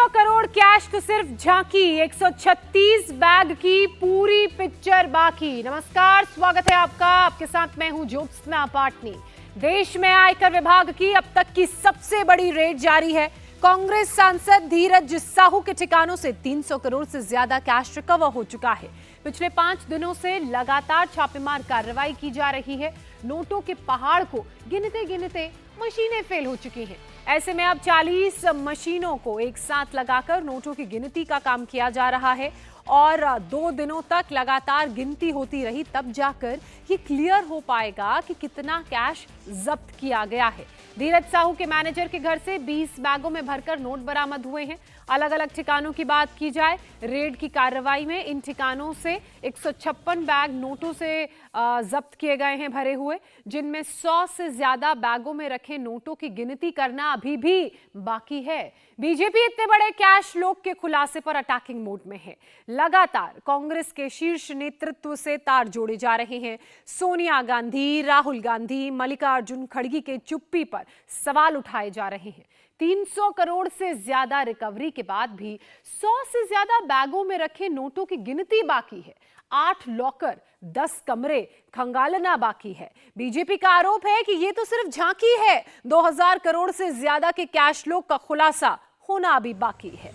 300 crore cash तो सिर्फ झांकी, 136 बैग की पूरी पिक्चर बाकी। नमस्कार, स्वागत है आपका। आपके साथ मैं हूं ज्योत्सना पाटनी। देश में आयकर विभाग की अब तक की सबसे बड़ी रेड जारी है। कांग्रेस सांसद धीरज साहू के ठिकानों से 300 करोड़ से ज्यादा कैश रिकवर हो चुका है। पिछले 5 दिनों से लगातार छापेमार कार्रवाई की जा रही है। नोटों के पहाड़ को गिनते गिनते मशीनें फेल हो चुकी हैं। ऐसे में अब 40 मशीनों को एक साथ लगाकर नोटों की गिनती का काम किया जा रहा है और 2 दिनों तक लगातार गिनती होती रही, तब जाकर ये क्लियर हो पाएगा कि कितना कैश जब्त किया गया है। धीरज साहू के मैनेजर के घर से 20 बैगों में भरकर नोट बरामद हुए हैं। अलग अलग ठिकानों की बात की जाए, रेड की कार्रवाई में इन ठिकानों से 156 बैग नोटों से जब्त किए गए हैं भरे हुए, जिनमें 100 से ज्यादा बैगों में रखे नोटों की गिनती करना अभी भी बाकी है। बीजेपी इतने बड़े कैश लोग के खुलासे पर अटैकिंग मोड में है। लगातार कांग्रेस के शीर्ष नेतृत्व से तार जोड़े जा रहे हैं। सोनिया गांधी, राहुल गांधी, मल्लिकार्जुन खड़गे के चुप्पी पर सवाल उठाए जा रहे हैं। 300 करोड़ से ज्यादा रिकवरी के बाद भी 100 से ज्यादा बैगों में रखे नोटों की गिनती बाकी है। 8 लॉकर, 10 कमरे खंगालना बाकी है। बीजेपी का आरोप है कि ये तो सिर्फ झांकी है। 2000 करोड़ से ज्यादा के कैश लोग का खुलासा होना अभी बाकी है।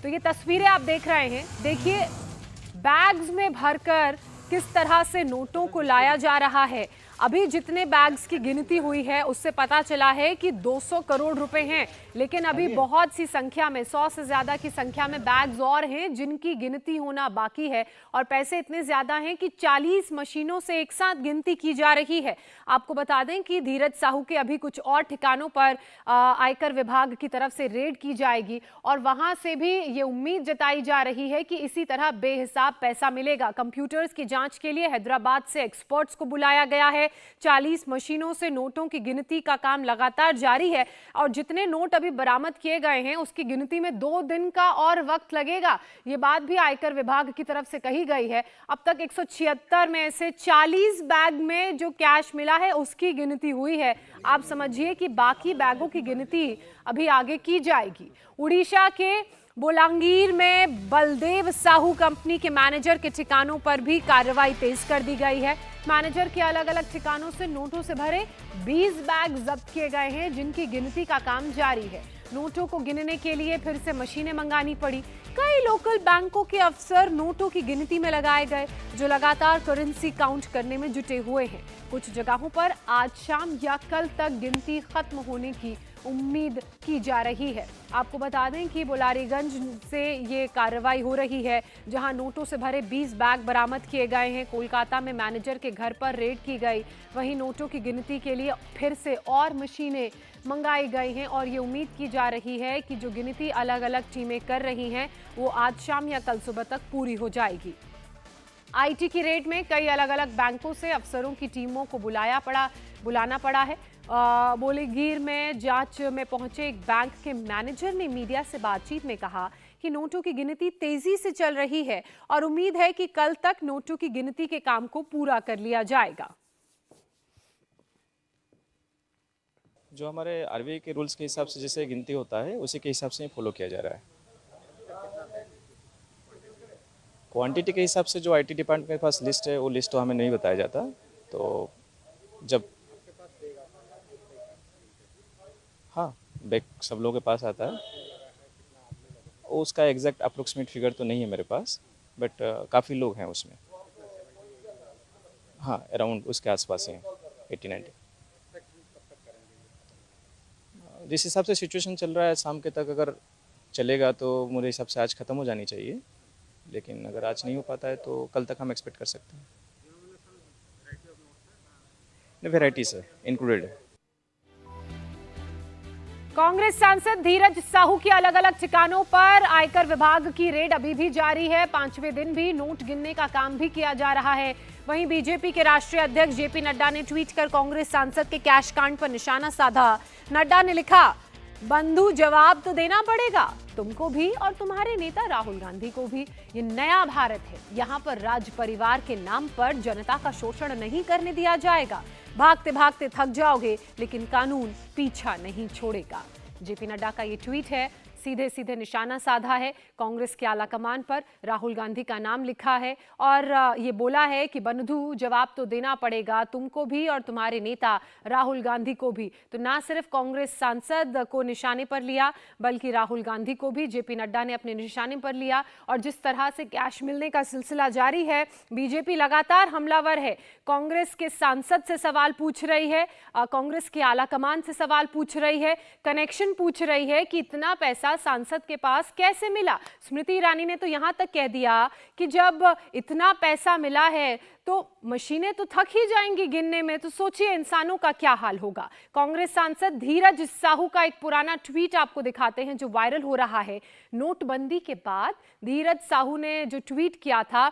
तो ये तस्वीरें आप देख रहे हैं। देखिए बैग्स में भरकर किस तरह से नोटों को लाया जा रहा है। अभी जितने बैग्स की गिनती हुई है उससे पता चला है कि 200 करोड़ रुपए हैं, लेकिन अभी बहुत सी संख्या में, 100 से ज्यादा की संख्या में बैग्स और हैं जिनकी गिनती होना बाकी है। और पैसे इतने ज्यादा हैं कि 40 मशीनों से एक साथ गिनती की जा रही है। आपको बता दें कि धीरज साहू के अभी कुछ और ठिकानों पर आयकर विभाग की तरफ से रेड की जाएगी और वहां से भी ये उम्मीद जताई जा रही है कि इसी तरह बेहिसाब पैसा मिलेगा। कंप्यूटर्स की जांच के लिए हैदराबाद से एक्सपर्ट्स को बुलाया गया है। 40 मशीनों से नोटों की गिनती का काम लगातार जारी है और जितने नोट अभी बरामद किए गए हैं उसकी गिनती में 2 दिन का और वक्त लगेगा। ये बात भी आयकर विभाग की तरफ से कही गई है। अब तक 176 में से 40 बैग में जो कैश मिला है उसकी गिनती हुई है। आप समझिए कि बाकी बैगों की गिनती अभी आगे की जाएगी। उड़ीसा के बोलांगीर में बलदेव साहू कंपनी के मैनेजर के ठिकानों पर भी कार्रवाई तेज कर दी गई है। मैनेजर के अलग अलग ठिकानों से नोटों से भरे 20 बैग जब्त किए गए हैं, जिनकी गिनती का काम जारी है। नोटों को गिनने के लिए फिर से मशीनें मंगानी पड़ी। कई लोकल बैंकों के अफसर नोटों की गिनती में लगाए गए, जो लगातार करेंसी काउंट करने में जुटे हुए हैं। कुछ जगहों पर आज शाम या कल तक गिनती खत्म होने की उम्मीद की जा रही है। आपको बता दें कि बुलारीगंज से ये कार्रवाई हो रही है, जहां नोटों से भरे 20 बैग बरामद किए गए हैं। कोलकाता में मैनेजर के घर पर रेड की गई। वहीं नोटों की गिनती के लिए फिर से और मशीनें मंगाई गई हैं और ये उम्मीद की जा रही है कि जो गिनती अलग अलग टीमें कर रही हैं वो आज शाम या कल सुबह तक पूरी हो जाएगी। आईटी की रेड में कई अलग अलग बैंकों से अफसरों की टीमों को बुलाना पड़ा है। बोलांगीर में जांच में पहुंचे एक बैंक के मैनेजर ने मीडिया से बातचीत में कहा कि नोटों की गिनती तेजी से चल रही है और उम्मीद है कि कल तक नोटों की गिनती के काम को पूरा कर लिया जाएगा। जो हमारे आरबीआई के रूल्स के हिसाब से जैसे गिनती होता है उसी के हिसाब से फॉलो किया जा रहा है। क्वांटिटी के हिसाब से जो आईटी डिपार्टमेंट के पास लिस्ट है वो लिस्ट तो हमें नहीं बताया जाता। तो जब हाँ बैग सब लोगों के पास आता है, उसका एग्जैक्ट अप्रोक्सीमेट फिगर तो नहीं है मेरे पास, बट काफ़ी लोग हैं उसमें। हाँ अराउंड उसके आसपास हैं 80-90। जिस हिसाब से सिचुएशन चल रहा है शाम के तक अगर चलेगा तो मेरे हिसाब से आज ख़त्म हो जानी चाहिए, लेकिन अगर आज नहीं हो पाता है तो कल तक हम एक्सपेक्ट कर सकते हैं। वेराइटीज है इंक्लूडेड है। कांग्रेस सांसद धीरज साहू के अलग अलग ठिकानों पर आयकर विभाग की रेड अभी भी जारी है। 5वें दिन भी नोट गिनने का काम भी किया जा रहा है। वहीं बीजेपी के राष्ट्रीय अध्यक्ष जेपी नड्डा ने ट्वीट कर कांग्रेस सांसद के कैश कांड पर निशाना साधा। नड्डा ने लिखा, बंधु जवाब तो देना पड़ेगा तुमको भी और तुम्हारे नेता राहुल गांधी को भी। ये नया भारत है, यहाँ पर राज परिवार के नाम पर जनता का शोषण नहीं करने दिया जाएगा। भागते भागते थक जाओगे लेकिन कानून पीछा नहीं छोड़ेगा। जेपी नड्डा का ये ट्वीट है, सीधे सीधे निशाना साधा है कांग्रेस के आला कमान पर, राहुल गांधी का नाम लिखा है और ये बोला है कि बंधु जवाब तो देना पड़ेगा तुमको भी और तुम्हारे नेता राहुल गांधी को भी। तो ना सिर्फ कांग्रेस सांसद को निशाने पर लिया बल्कि राहुल गांधी को भी जेपी नड्डा ने अपने निशाने पर लिया। और जिस तरह से कैश मिलने का सिलसिला जारी है, बीजेपी लगातार हमलावर है। कांग्रेस के सांसद से सवाल पूछ रही है, कांग्रेस के आला कमान से सवाल पूछ रही है, कनेक्शन पूछ रही है कि इतना पैसा सांसद के पास कैसे मिला। स्मृति ईरानी ने तो यहां तक कह दिया कि जब इतना पैसा मिला है तो मशीनें तो थक ही जाएंगी गिनने में, तो सोचिए इंसानों का क्या हाल होगा। कांग्रेस सांसद धीरज साहू का एक पुराना ट्वीट आपको दिखाते हैं जो वायरल हो रहा है। नोटबंदी के बाद धीरज साहू ने जो ट्वीट किया था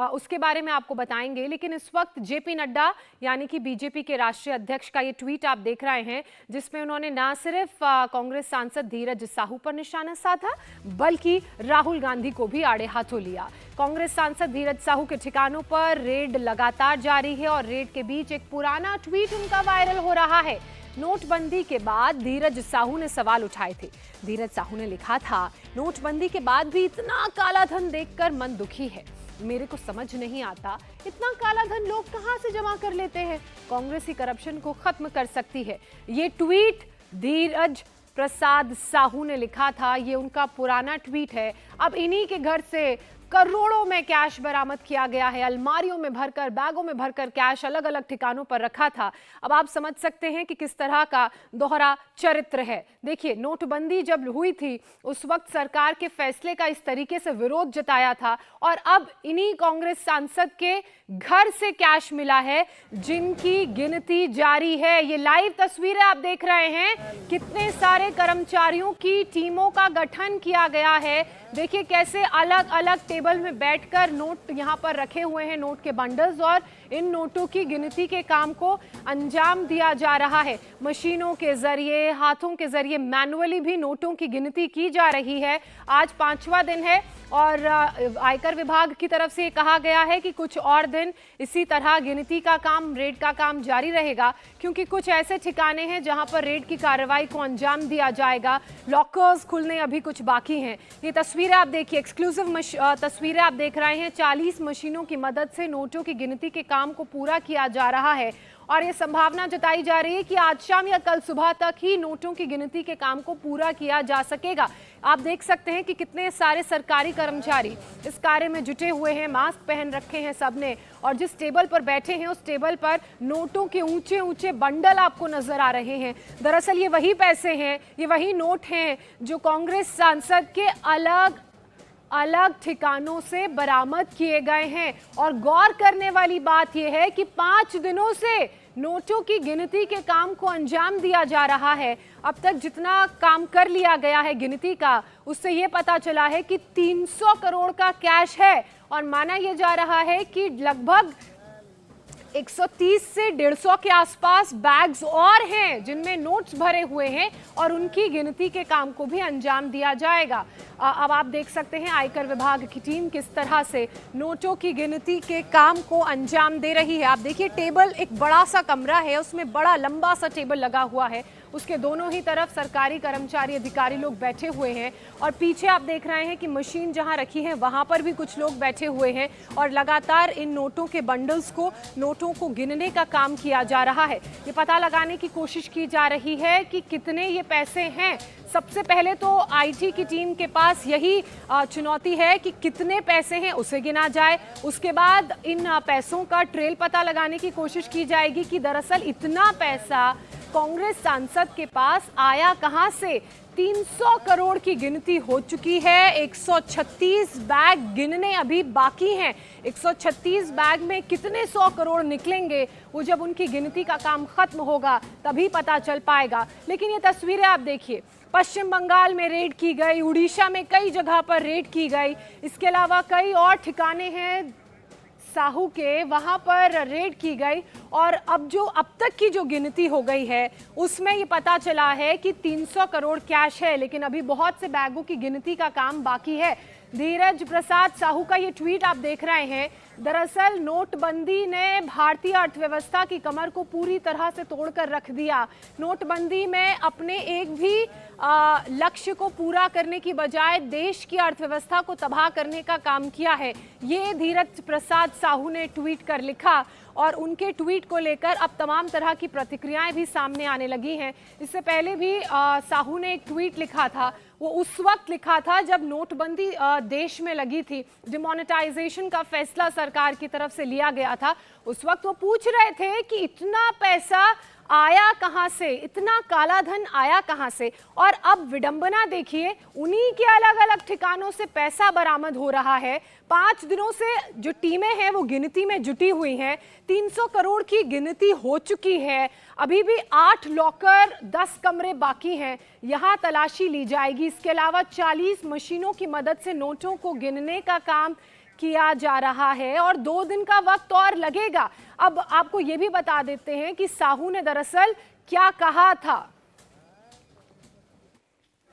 उसके बारे में आपको बताएंगे, लेकिन इस वक्त जेपी नड्डा यानी कि बीजेपी के राष्ट्रीय अध्यक्ष का ये ट्वीट आप देख रहे हैं जिसमें उन्होंने ना सिर्फ कांग्रेस सांसद धीरज साहू पर निशाना साधा बल्कि राहुल गांधी को भी आड़े हाथों लिया। कांग्रेस सांसद धीरज साहू के ठिकानों पर रेड लगातार जारी है और रेड के बीच एक पुराना ट्वीट उनका वायरल हो रहा है। नोटबंदी के बाद धीरज साहू ने सवाल उठाए थे। धीरज साहू ने लिखा था, नोटबंदी के बाद भी इतना काला धन देखकर मन दुखी है। मेरे को समझ नहीं आता इतना काला धन लोग कहां से जमा कर लेते हैं। कांग्रेस ही करप्शन को खत्म कर सकती है। ये ट्वीट धीरज प्रसाद साहू ने लिखा था, ये उनका पुराना ट्वीट है। अब इन्हीं के घर से करोड़ों में कैश बरामद किया गया है। अलमारियों में भरकर, बैगों में भरकर कैश अलग अलग ठिकानों पर रखा था। अब आप समझ सकते हैं कि किस तरह का दोहरा चरित्र है। देखिए, नोटबंदी जब हुई थी उस वक्त सरकार के फैसले का इस तरीके से विरोध जताया था और अब इन्हीं कांग्रेस सांसद के घर से कैश मिला है जिनकी गिनती जारी है। ये लाइव तस्वीरें आप देख रहे हैं, कितने सारे कर्मचारियों की टीमों का गठन किया गया है। देखिए कैसे अलग अलग टेबल में बैठकर नोट यहां पर रखे हुए हैं, नोट के बंडल्स, और इन नोटों की गिनती के काम को अंजाम दिया जा रहा है। मशीनों के जरिए, हाथों के जरिए मैनुअली भी नोटों की गिनती की जा रही है। आज 5वां दिन है और आयकर विभाग की तरफ से कहा गया है कि कुछ और दिन इसी तरह गिनती का काम, रेड का काम जारी रहेगा, क्योंकि कुछ ऐसे ठिकाने हैं जहां पर रेड की कार्रवाई को अंजाम दिया जाएगा। लॉकर्स खुलने अभी कुछ बाकी हैं। ये तस्वीरें आप देखिए, एक्सक्लूसिव तस्वीरें आप देख रहे हैं। 40 मशीनों की मदद से नोटों की गिनती के काम को पूरा किया जा रहा है और ये संभावना जताई जा रही है कि आज शाम या कल सुबह तक ही नोटों की गिनती के काम को पूरा किया जा सकेगा। आप देख सकते हैं कि कितने सारे सरकारी कर्मचारी इस कार्य में जुटे हुए हैं, मास्क पहन रखे हैं सबने, और जिस टेबल पर बैठे हैं उस टेबल पर नोटों के ऊंचे ऊंचे बंडल आपको नजर आ रहे हैं। दरअसल ये वही पैसे हैं, ये वही नोट हैं जो कांग्रेस सांसद के अलग अलग ठिकानों से बरामद किए गए हैं। और गौर करने वाली बात यह है कि 5 दिनों से नोटों की गिनती के काम को अंजाम दिया जा रहा है। अब तक जितना काम कर लिया गया है गिनती का, उससे यह पता चला है कि 300 करोड़ का कैश है और माना यह जा रहा है कि लगभग 130 से 150 के आसपास बैग्स और हैं जिनमें नोट्स भरे हुए हैं और उनकी गिनती के काम को भी अंजाम दिया जाएगा। अब आप देख सकते हैं आयकर विभाग की टीम किस तरह से नोटों की गिनती के काम को अंजाम दे रही है। आप देखिए, टेबल, एक बड़ा सा कमरा है, उसमें बड़ा लंबा सा टेबल लगा हुआ है, उसके दोनों ही तरफ सरकारी कर्मचारी, अधिकारी लोग बैठे हुए हैं और पीछे आप देख रहे हैं कि मशीन जहां रखी है वहां पर भी कुछ लोग बैठे हुए हैं और लगातार इन नोटों के बंडल्स को, नोटों को गिनने का काम किया जा रहा है। ये पता लगाने की कोशिश की जा रही है कि कितने ये पैसे हैं। सबसे पहले तो आईटी की टीम के पास यही चुनौती है कि कितने पैसे हैं उसे गिना जाए। उसके बाद इन पैसों का ट्रेल पता लगाने की कोशिश की जाएगी कि दरअसल इतना पैसा कांग्रेस सांसद के पास आया कहां से। 300 करोड़ की गिनती हो चुकी है, 136 बैग गिनने अभी बाकी हैं। 136 बैग में कितने 100 करोड़ निकलेंगे वो जब उनकी गिनती का काम खत्म होगा तभी पता चल पाएगा। लेकिन ये तस्वीरें आप देखिए, पश्चिम बंगाल में रेड की गई, उड़ीसा में कई जगह पर रेड की गई, इसके अलावा कई और ठिकाने हैं साहू के, वहां पर रेड की गई और अब तक की जो गिनती हो गई है उसमें ये पता चला है कि 300 करोड़ कैश है। लेकिन अभी बहुत से बैगों की गिनती का काम बाकी है। धीरज प्रसाद साहू का ये ट्वीट आप देख रहे हैं। दरअसल नोटबंदी ने भारतीय अर्थव्यवस्था की कमर को पूरी तरह से तोड़कर रख दिया। नोटबंदी में अपने एक भी लक्ष्य को पूरा करने की बजाय देश की अर्थव्यवस्था को तबाह करने का काम किया है। ये धीरज प्रसाद साहू ने ट्वीट कर लिखा और उनके ट्वीट को लेकर अब तमाम तरह की प्रतिक्रियाएं भी सामने आने लगी हैं। इससे पहले भी साहू ने एक ट्वीट लिखा था, वो उस वक्त लिखा था जब नोटबंदी देश में लगी थी, डिमोनेटाइजेशन का फैसला सरकार की तरफ से लिया गया था। उस वक्त वो पूछ रहे थे कि इतना पैसा आया कहां से, इतना काला धन आया कहां से। और अब विडंबना देखिए, उन्हीं के अलग अलग ठिकानों से पैसा बरामद हो रहा है। 5 दिनों से जो टीमें हैं वो गिनती में जुटी हुई हैं। 300 करोड़ की गिनती हो चुकी है। अभी भी 8 लॉकर, 10 कमरे बाकी हैं, यहां तलाशी ली जाएगी। इसके अलावा 40 मशीनों की मदद से नोटों को गिनने का काम किया जा रहा है और 2 दिन का वक्त और लगेगा। अब आपको ये भी बता देते हैं कि साहू ने दरअसल क्या कहा था।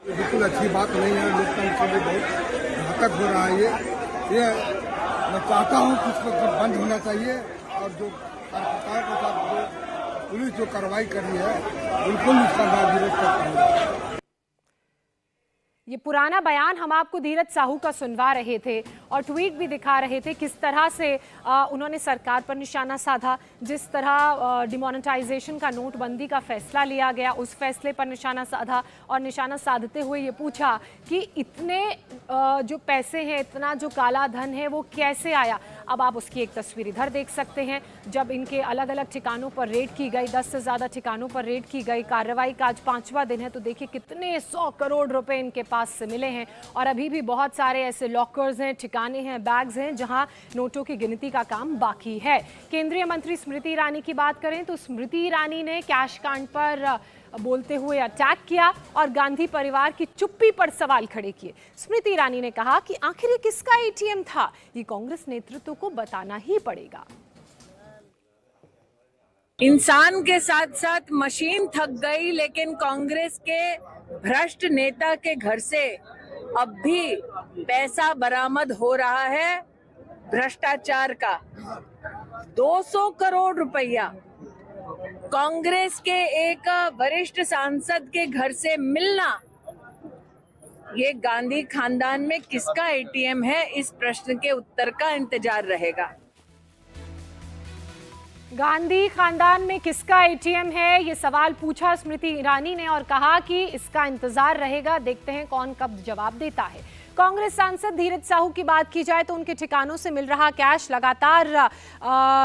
बिल्कुल अच्छी बात नहीं है, लोकतंत्र के लिए बहुत घातक हो रहा है ये मैं चाहता हूँ कि इसको बंद होना चाहिए और जो सरकार के साथ जो पुलिस जो कार्रवाई कर रही है बिल्कुल इसका मैं विरोध करता हूँ। ये पुराना बयान हम आपको धीरज साहू का सुनवा रहे थे और ट्वीट भी दिखा रहे थे किस तरह से उन्होंने सरकार पर निशाना साधा। जिस तरह डिमोनेटाइजेशन का, नोटबंदी का फैसला लिया गया, उस फैसले पर निशाना साधा और निशाना साधते हुए ये पूछा कि इतने जो पैसे हैं, इतना जो काला धन है वो कैसे आया। अब आप उसकी एक तस्वीर इधर देख सकते हैं। जब इनके अलग अलग ठिकानों पर रेड की गई, 10 से ज़्यादा ठिकानों पर रेड की गई। कार्रवाई का आज 5वां दिन है, तो देखिए कितने 100 करोड़ रुपए इनके पास से मिले हैं। और अभी भी बहुत सारे ऐसे लॉकर्स हैं, ठिकाने हैं, बैग्स हैं जहां नोटों की गिनती का काम बाकी है। केंद्रीय मंत्री स्मृति ईरानी की बात करें तो स्मृति ईरानी ने कैश कांड पर बोलते हुए अटैक किया और गांधी परिवार की चुप्पी पर सवाल खड़े किए। स्मृति ईरानी ने कहा कि आखिर ये किसका एटीएम था, ये कांग्रेस नेतृत्व को बताना ही पड़ेगा। इंसान के साथ साथ मशीन थक गई, लेकिन कांग्रेस के भ्रष्ट नेता के घर से अब भी पैसा बरामद हो रहा है भ्रष्टाचार का। 200 करोड़ रुपया कांग्रेस के एक वरिष्ठ सांसद के घर से मिलना, ये गांधी खानदान में किसका एटीएम है, इस प्रश्न के उत्तर का इंतजार रहेगा। गांधी खानदान में किसका एटीएम है, ये सवाल पूछा स्मृति ईरानी ने और कहा कि इसका इंतजार रहेगा, देखते हैं कौन कब जवाब देता है। कांग्रेस सांसद धीरज साहू की बात की जाए तो उनके ठिकानों से मिल रहा कैश लगातार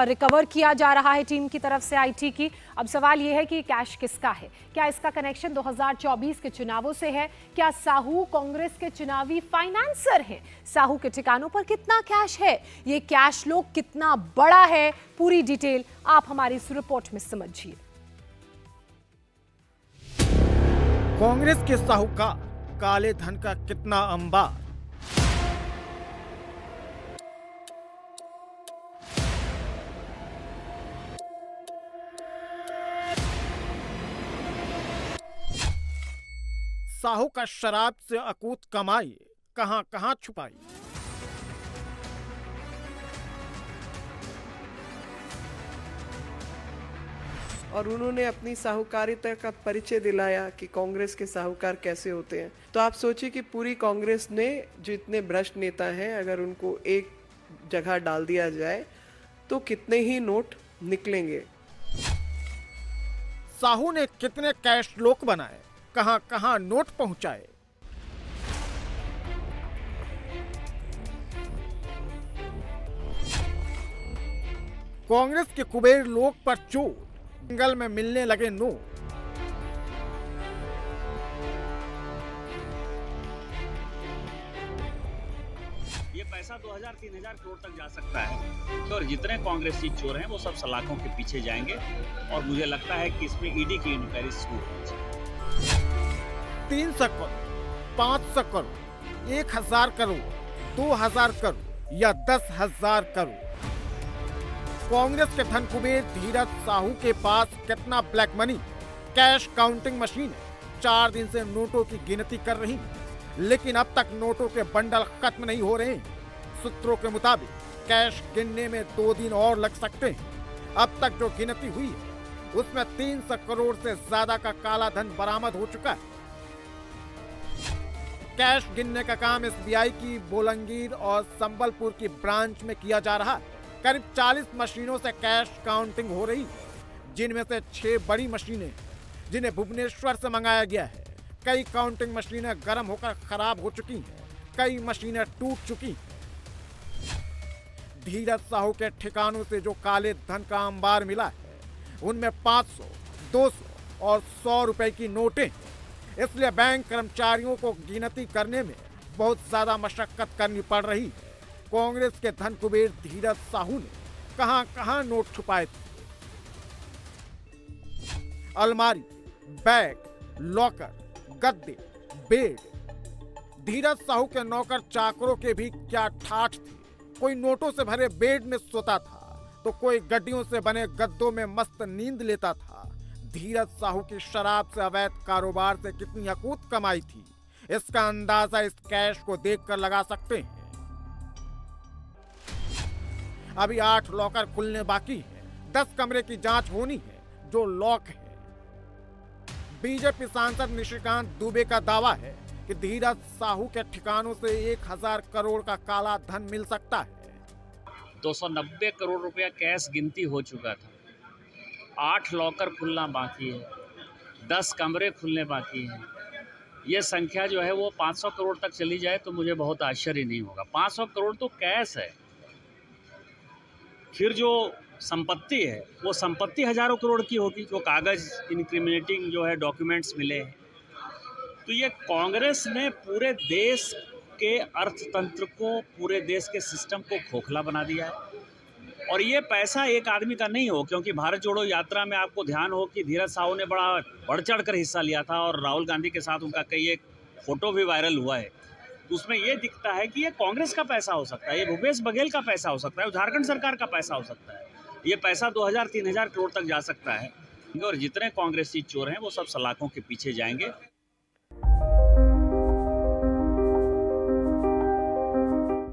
रिकवर किया जा रहा है टीम की तरफ से, आईटी की। अब सवाल यह है कि कैश किसका है, क्या इसका कनेक्शन 2024 के चुनावों से है, क्या साहू कांग्रेस के चुनावी फाइनेंसर हैं, साहू के ठिकानों पर कितना कैश है, ये कैश लोग कितना बड़ा है, पूरी डिटेल आप हमारी इस रिपोर्ट में समझिए। कांग्रेस के साहूकार काले धन का कितना अंबार। साहू का शराब से अकूत कमाई कहां कहां छुपाई। और उन्होंने अपनी साहूकारिता का परिचय दिलाया कि कांग्रेस के साहूकार कैसे होते हैं। तो आप सोचिए कि पूरी कांग्रेस ने जो इतने भ्रष्ट नेता हैं, अगर उनको एक जगह डाल दिया जाए तो कितने ही नोट निकलेंगे। साहू ने कितने कैश लोक बनाए, कहां कहां नोट पहुंचाए। कांग्रेस के कुबेर लोक पर चोट, जंगल में मिलने लगे नोट। ये पैसा 2000-3000 करोड़ तक जा सकता है। तो और जितने कांग्रेसी चोर हैं वो सब सलाखों के पीछे जाएंगे और मुझे लगता है कि इसमें ईडी की इंक्वायरी शुरू होनी चाहिए। 300 करोड़, 500 करोड़, 1000 करोड़, 2000 करोड़ या 10,000 करोड़। कांग्रेस के धन कुबेर धीरज साहू के पास कितना black money, cash counting machine 4 दिन से नोटों की गिनती कर रही। लेकिन अब तक नोटों के बंडल खत्म नहीं हो रहे। सूत्रों के मुताबिक कैश गिनने में 2 दिन और लग सकते हैं। अब तक जो गिनती हुई है उसमें 300 करोड़ से ज्यादा का काला धन बरामद हो चुका है। कैश गिनने का काम एसबीआई की बोलंगीर और संबलपुर की ब्रांच में किया जा रहा है। करीब 40 मशीनों से कैश काउंटिंग हो रही है, जिनमें से 6 बड़ी मशीनें जिन्हें भुवनेश्वर से मंगाया गया है। कई काउंटिंग मशीनें गर्म होकर खराब हो चुकी हैं, कई मशीनें टूट चुकी हैं। धीरज साहू के ठिकानों से जो काले धन का अंबार मिला है उनमें 500, 200 और 100 रुपए की नोटें हैं। इसलिए बैंक कर्मचारियों को गिनती करने में बहुत ज्यादा मशक्कत करनी पड़ रही है। कांग्रेस के धन कुबेर धीरज साहू ने कहां-कहां नोट छुपाए थे। अलमारी, बैग, लॉकर, गद्दे, बेड। धीरज साहू के नौकर चाकरों के भी क्या ठाठ थे। कोई नोटों से भरे बेड में सोता था तो कोई गड्डियों से बने गद्दों में मस्त नींद लेता था। धीरज साहू की शराब से अवैध कारोबार से कितनी अकूत कमाई थी, इसका अंदाजा इस कैश को देखकर लगा सकते हैं। अभी 8 लॉकर खुलने बाकी हैं, 10 कमरे की जांच होनी है जो लॉक है। बीजेपी सांसद निशिकांत दुबे का दावा है कि धीरज साहू के ठिकानों से 1000 करोड़ का काला धन मिल सकता है। 290 करोड़ रुपया कैश गिनती हो चुका था। 8 लॉकर खुलना बाकी है, 10 कमरे खुलने बाकी हैं। ये संख्या जो है वो 500 करोड़ तक चली जाए तो मुझे बहुत आश्चर्य नहीं होगा। 500 करोड़ तो कैश है। फिर जो संपत्ति है वो संपत्ति हजारों करोड़ की होगी, जो कागज इनक्रिमिनेटिंग जो है डॉक्यूमेंट्स मिले हैं। तो ये कांग्रेस ने पूरे देश के अर्थतंत्र को, पूरे देश के सिस्टम को खोखला बना दिया है। और ये पैसा एक आदमी का नहीं हो, क्योंकि भारत जोड़ो यात्रा में आपको ध्यान हो कि धीरज साहू ने बड़ा बढ़ चढ़ कर हिस्सा लिया था और राहुल गांधी के साथ उनका कई एक फोटो भी वायरल हुआ है। तो उसमें ये दिखता है कि ये कांग्रेस का पैसा हो सकता है, ये भूपेश बघेल का पैसा हो सकता है, झारखंड सरकार का पैसा हो सकता है। ये पैसा 2000-3000 करोड़ तक जा सकता है। और जितने कांग्रेसी चोर हैं वो सब सलाखों के पीछे जाएंगे।